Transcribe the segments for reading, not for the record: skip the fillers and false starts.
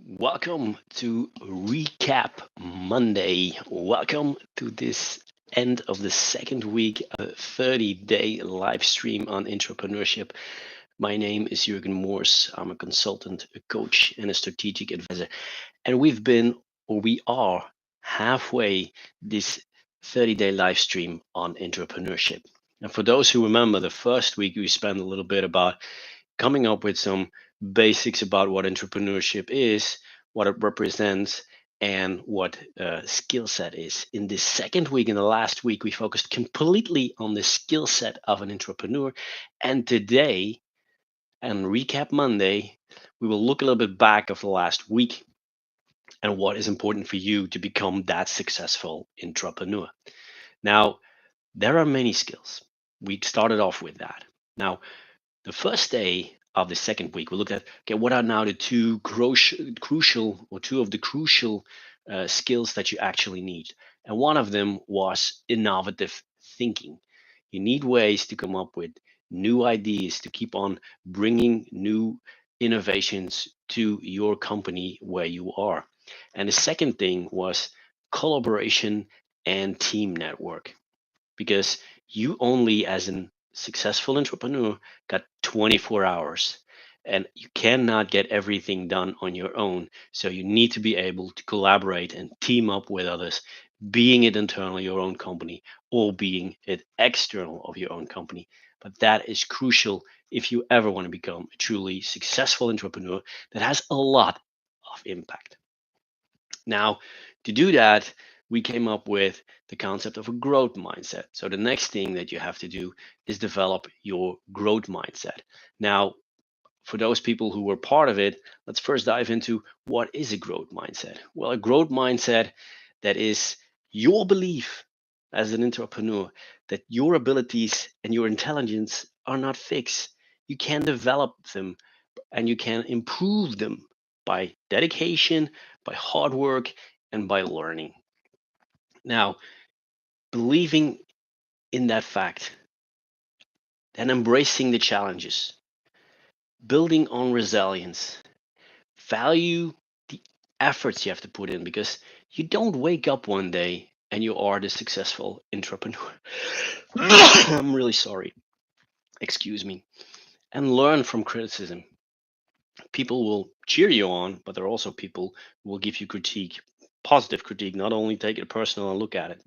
Welcome to Recap Monday. Welcome to this end of the second week, a 30-day live stream on entrepreneurship. My name is Jürgen Moors. I'm a consultant, a coach, and a strategic advisor. And we are halfway this 30-day live stream on entrepreneurship. And for those who remember, the first week we spent a little bit about coming up with some basics about what entrepreneurship is, what it represents, and what skill set is. In the second week, in the last week, we focused completely on the skill set of an entrepreneur. And today, and Recap Monday, we will look a little bit back of the last week and what is important for you to become that successful entrepreneur. Now, there are many skills. We started off with that. Now, the first day of the second week, we looked at okay, what are now the crucial or two of the crucial skills that you actually need, and one of them was innovative thinking. You need ways to come up with new ideas to keep on bringing new innovations to your company where you are. And the second thing was collaboration and team network because you only, as an successful entrepreneur, got 24 hours and you cannot get everything done on your own. So you need to be able to collaborate and team up with others, being it internally your own company or being it external of your own company. But that is crucial if you ever want to become a truly successful entrepreneur that has a lot of impact. Now, to do that, we came up with the concept of a growth mindset. So, the next thing that you have to do is develop your growth mindset. Now, for those people who were part of it, let's first dive into what is a growth mindset. Well, a growth mindset that is your belief as an entrepreneur that your abilities and your intelligence are not fixed. You can develop them and you can improve them by dedication, by hard work, and by learning. Now, believing in that fact and embracing the challenges, building on resilience, value the efforts you have to put in because you don't wake up one day and you are the successful entrepreneur. I'm really sorry. Excuse me. And learn from criticism. People will cheer you on, but there are also people who will give you critique, positive critique, not only take it personal and look at it.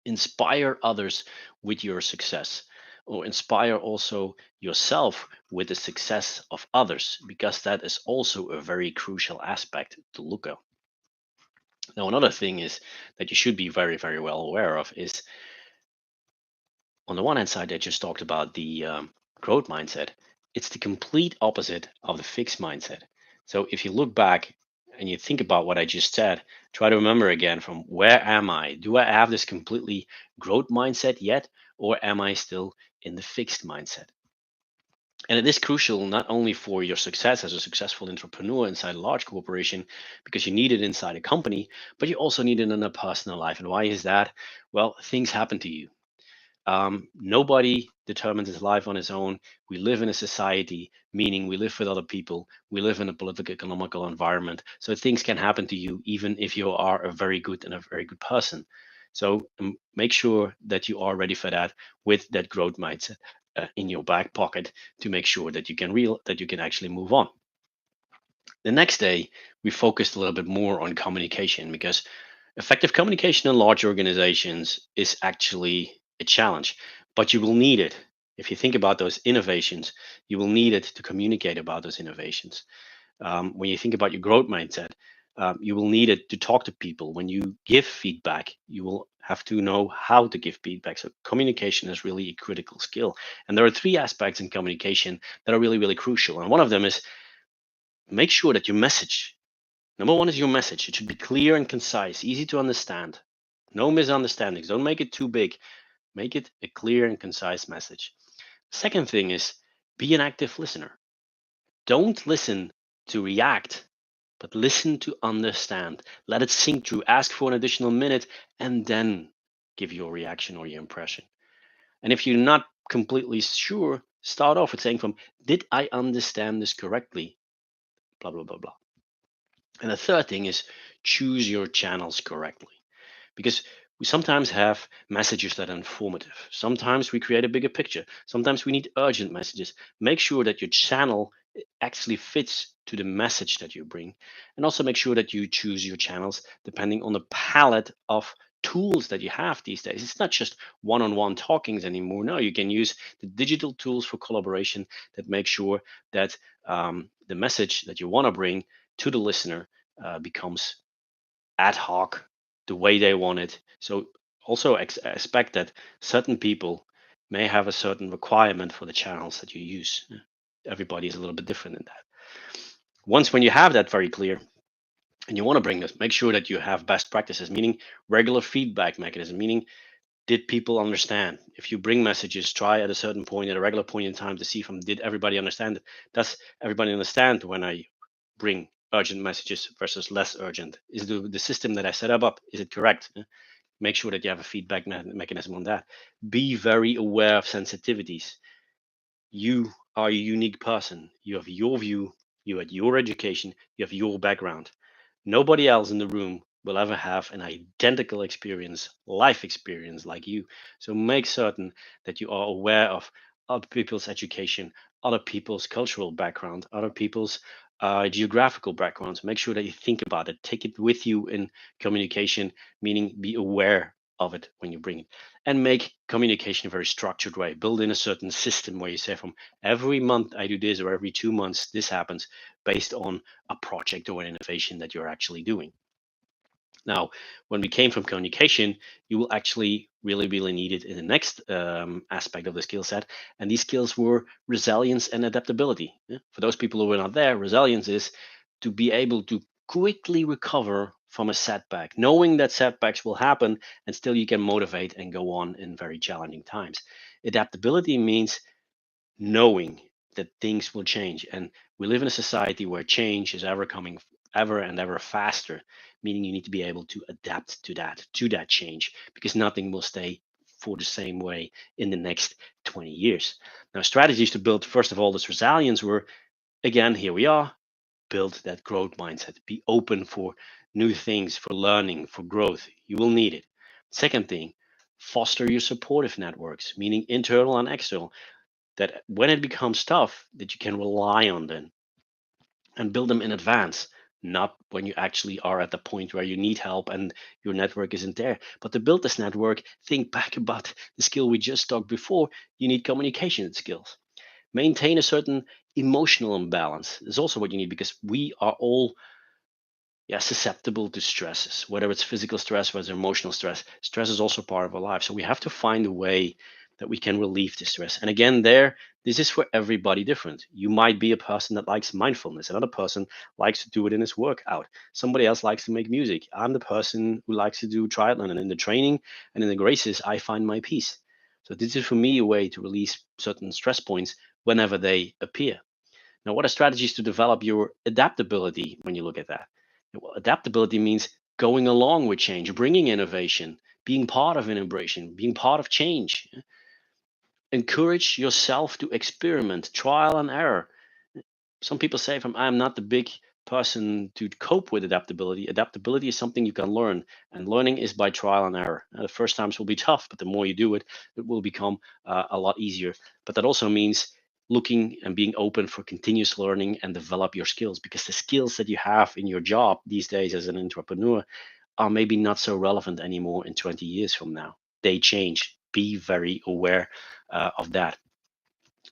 Inspire others with your success, or inspire also yourself with the success of others, because that is also a very crucial aspect to look at. Now, another thing is that you should be very, very well aware of is on the one hand side, I just talked about the growth mindset. It's the complete opposite of the fixed mindset. So if you look back and you think about what I just said, try to remember again from where am I? Do I have this completely growth mindset yet, or am I still in the fixed mindset? And it is crucial not only for your success as a successful entrepreneur inside a large corporation, because you need it inside a company, but you also need it in a personal life. And why is that? Well, things happen to you. Nobody determines his life on his own. We live in a society, meaning we live with other people. We live in a political, economical environment. So things can happen to you, even if you are a very good and a very good person. So make sure that you are ready for that with that growth mindset in your back pocket to make sure that you can actually move on. The next day, we focused a little bit more on communication because effective communication in large organizations is actually a challenge, but you will need it. If you think about those innovations, you will need it to communicate about those innovations. When you think about your growth mindset, you will need it to talk to people. When you give feedback, you will have to know how to give feedback. So, communication is really a critical skill. And there are three aspects in communication that are really, really crucial. And one of them is make sure that your message, number one is your message. It should be clear and concise, easy to understand. No misunderstandings. Don't make it too big. Make it a clear and concise message. Second thing is be an active listener. Don't listen to react, but listen to understand. Let it sink through. Ask for an additional minute and then give your reaction or your impression. And if you're not completely sure, start off with saying did I understand this correctly? Blah, blah, blah, blah. And the third thing is choose your channels correctly, because we sometimes have messages that are informative. Sometimes we create a bigger picture. Sometimes we need urgent messages. Make sure that your channel actually fits to the message that you bring. And also make sure that you choose your channels depending on the palette of tools that you have these days. It's not just one-on-one talkings anymore. No, you can use the digital tools for collaboration that make sure that the message that you want to bring to the listener becomes ad hoc the way they want it. So also expect that certain people may have a certain requirement for the channels that you use. Everybody is a little bit different in that. Once when you have that very clear and you want to bring this, make sure that you have best practices, meaning regular feedback mechanism, meaning did people understand? If you bring messages, try at a certain point, at a regular point in time to see from did everybody understand it? Does everybody understand when I bring urgent messages versus less urgent? Is the system that I set up, is it correct? Make sure that you have a feedback mechanism on that. Be very aware of sensitivities. You are a unique person. You have your view, you had your education, you have your background. Nobody else in the room will ever have an identical experience, life experience like you. So make certain that you are aware of other people's education, other people's cultural background, other people's geographical backgrounds. Make sure that you think about it. Take it with you in communication, meaning be aware of it when you bring it. And make communication a very structured way. Build in a certain system where you say from every month I do this or every 2 months this happens based on a project or an innovation that you're actually doing. Now, when we came from communication, you will actually really need it in the next aspect of the skill set. And these skills were resilience and adaptability. Yeah? For those people who were not there, resilience is to be able to quickly recover from a setback, knowing that setbacks will happen and still you can motivate and go on in very challenging times. Adaptability means knowing that things will change. And we live in a society where change is ever coming ever and ever faster, meaning you need to be able to adapt to that change, because nothing will stay for the same way in the next 20 years. Now, strategies to build, first of all, this resilience were, again, here we are, build that growth mindset, be open for new things, for learning, for growth. You will need it. Second thing, foster your supportive networks, meaning internal and external, that when it becomes tough, that you can rely on them and build them in advance, not when you actually are at the point where you need help and your network isn't there. But to build this network, think back about the skill we just talked before. You need communication skills. Maintain a certain emotional imbalance is also what you need, because we are all, yeah, susceptible to stresses, whether it's physical stress, whether it's emotional stress. Stress is also part of our life. So we have to find a way that we can relieve the stress. And again, this is for everybody different. You might be a person that likes mindfulness. Another person likes to do it in his workout. Somebody else likes to make music. I'm the person who likes to do triathlon, and in the training and in the races, I find my peace. So this is for me a way to release certain stress points whenever they appear. Now, what are strategies to develop your adaptability when you look at that? Well, adaptability means going along with change, bringing innovation, being part of innovation, being part of change. Encourage yourself to experiment, trial and error. Some people say from I'm not the big person to cope with adaptability. Adaptability is something you can learn, and learning is by trial and error. The first times will be tough, but the more you do it, it will become a lot easier. But that also means looking and being open for continuous learning and develop your skills, because the skills that you have in your job these days as an entrepreneur are maybe not so relevant anymore in 20 years from now. They change. Be very aware of that.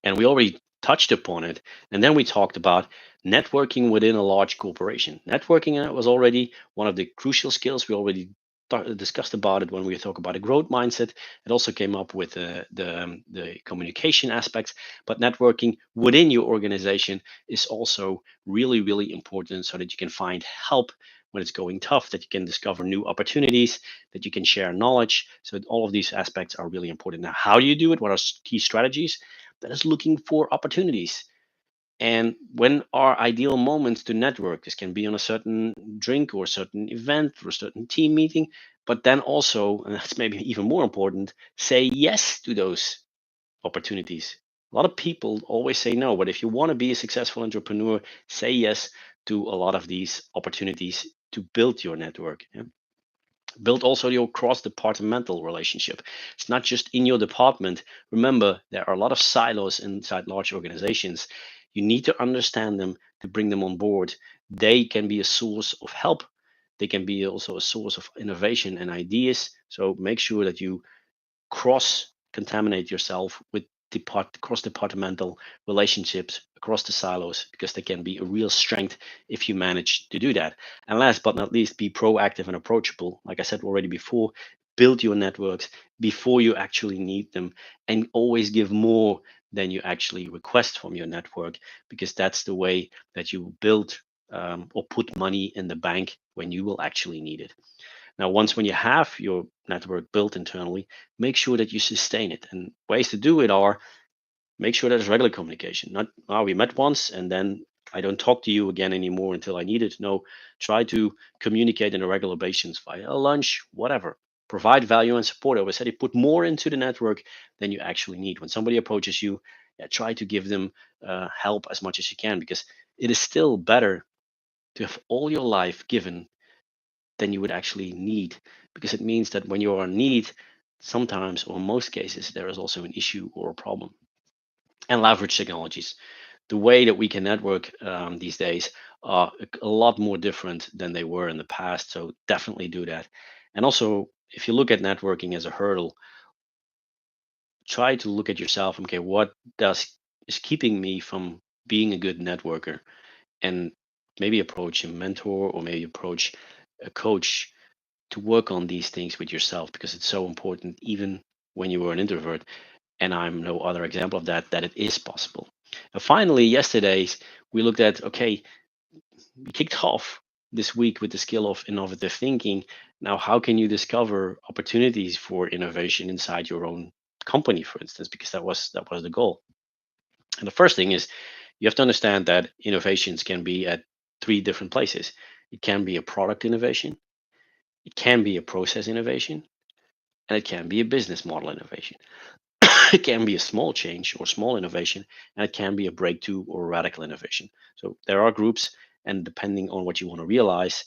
And we already touched upon it. And then we talked about networking within a large corporation. Networking was already one of the crucial skills. We already discussed about it when we talk about a growth mindset. It also came up with the communication aspects. But networking within your organization is also really important, so that you can find help when it's going tough, that you can discover new opportunities, that you can share knowledge. So all of these aspects are really important. Now, how do you do it? What are key strategies? That is looking for opportunities. And when are ideal moments to network? This can be on a certain drink or a certain event or a certain team meeting. But then also, and that's maybe even more important, say yes to those opportunities. A lot of people always say no, but if you want to be a successful entrepreneur, say yes to a lot of these opportunities to build your network. Yeah? Build also your cross-departmental relationship. It's not just in your department. Remember, there are a lot of silos inside large organizations. You need to understand them to bring them on board. They can be a source of help. They can be also a source of innovation and ideas. So make sure that you cross contaminate yourself with cross departmental relationships across the silos, because they can be a real strength if you manage to do that. And last but not least, be proactive and approachable. Like I said already before, build your networks before you actually need them, and always give more than you actually request from your network, because that's the way that you build or put money in the bank when you will actually need it. Now, once when you have your network built internally, make sure that you sustain it. And ways to do it are: make sure there's regular communication. Not, oh, we met once and then I don't talk to you again anymore until I need it. No, try to communicate on a regular basis via a lunch, whatever. Provide value and support. I always said, you put more into the network than you actually need. When somebody approaches you, yeah, try to give them help as much as you can, because it is still better to have all your life given than you would actually need, because it means that when you are in need, sometimes or in most cases there is also an issue or a problem. And leverage technologies. The way that we can network these days are a lot more different than they were in the past, so definitely do that. And also, if you look at networking as a hurdle, try to look at yourself. Okay, what does is keeping me from being a good networker? And maybe approach a mentor or maybe approach a coach to work on these things with yourself, because it's so important, even when you were an introvert. And I'm no other example of that, that it is possible. And finally, yesterday we looked at, okay, we kicked off this week with the skill of innovative thinking. Now, how can you discover opportunities for innovation inside your own company, for instance? Because that was the goal. And the first thing is, you have to understand that innovations can be at three different places. It can be a product innovation, it can be a process innovation, and it can be a business model innovation. It can be a small change or small innovation, and it can be a breakthrough or a radical innovation. So there are groups, and depending on what you want to realize,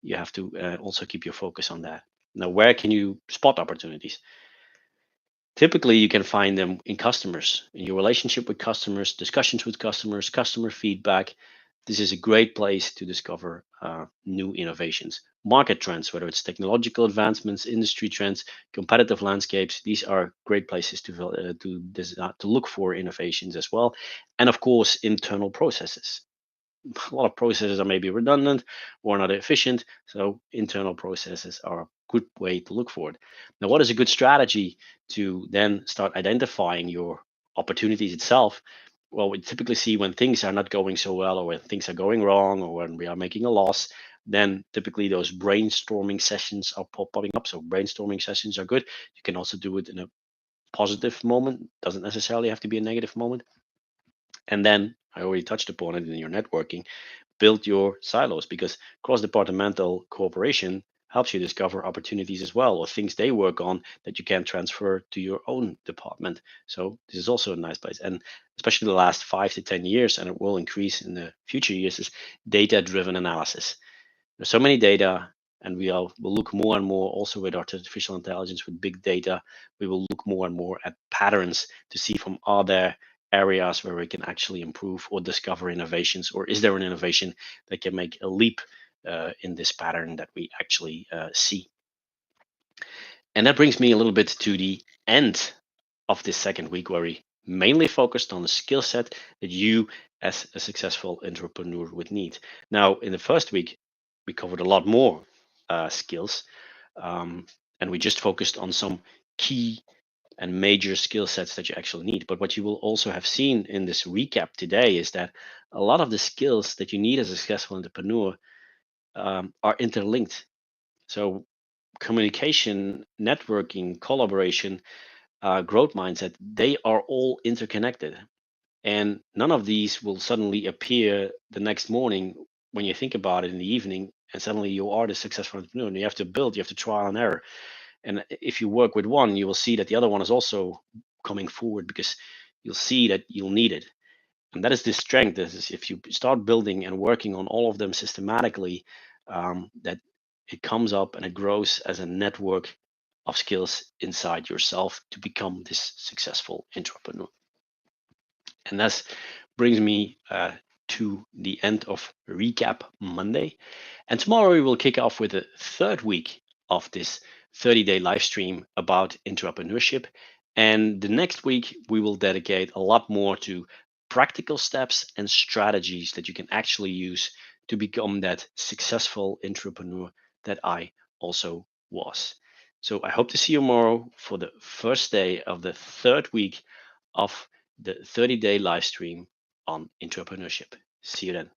you have to also keep your focus on that. Now, where can you spot opportunities? Typically, you can find them in customers, in your relationship with customers, discussions with customers, customer feedback. This is a great place to discover new innovations. Market trends, whether it's technological advancements, industry trends, competitive landscapes, these are great places to look for innovations as well. And of course, internal processes. A lot of processes are maybe redundant or not efficient. So internal processes are a good way to look for it. Now, what is a good strategy to then start identifying your opportunities itself? Well, we typically see when things are not going so well, or when things are going wrong, or when we are making a loss, then typically those brainstorming sessions are popping up. So brainstorming sessions are good. You can also do it in a positive moment. Doesn't necessarily have to be a negative moment. And then I already touched upon it in your networking. Build your silos, because cross departmental cooperation helps you discover opportunities as well, or things they work on that you can transfer to your own department. So this is also a nice place. And especially the last 5 to 10 years, and it will increase in the future years, is data driven analysis. There's so many data, and will look more and more also with artificial intelligence, with big data. We will look more and more at patterns to see from, are there areas where we can actually improve or discover innovations, or is there an innovation that can make a leap in this pattern that we actually see. And that brings me a little bit to the end of this second week, where we mainly focused on the skill set that you as a successful entrepreneur would need. Now, in the first week, we covered a lot more skills, and we just focused on some key and major skill sets that you actually need. But what you will also have seen in this recap today is that a lot of the skills that you need as a successful entrepreneur are interlinked. So communication, networking, collaboration, growth mindset, they are all interconnected. And none of these will suddenly appear the next morning when you think about it in the evening, and suddenly you are the successful entrepreneur. And you have to build, you have to trial and error. And if you work with one, you will see that the other one is also coming forward, because you'll see that you'll need it. And that is the strength. This is if you start building and working on all of them systematically, that it comes up and it grows as a network of skills inside yourself to become this successful entrepreneur. And that brings me to the end of Recap Monday. And tomorrow we will kick off with the third week of this 30-day live stream about entrepreneurship. And the next week, we will dedicate a lot more to practical steps and strategies that you can actually use to become that successful entrepreneur that I also was. So I hope to see you tomorrow for the first day of the third week of the 30-day live stream on entrepreneurship. See you then.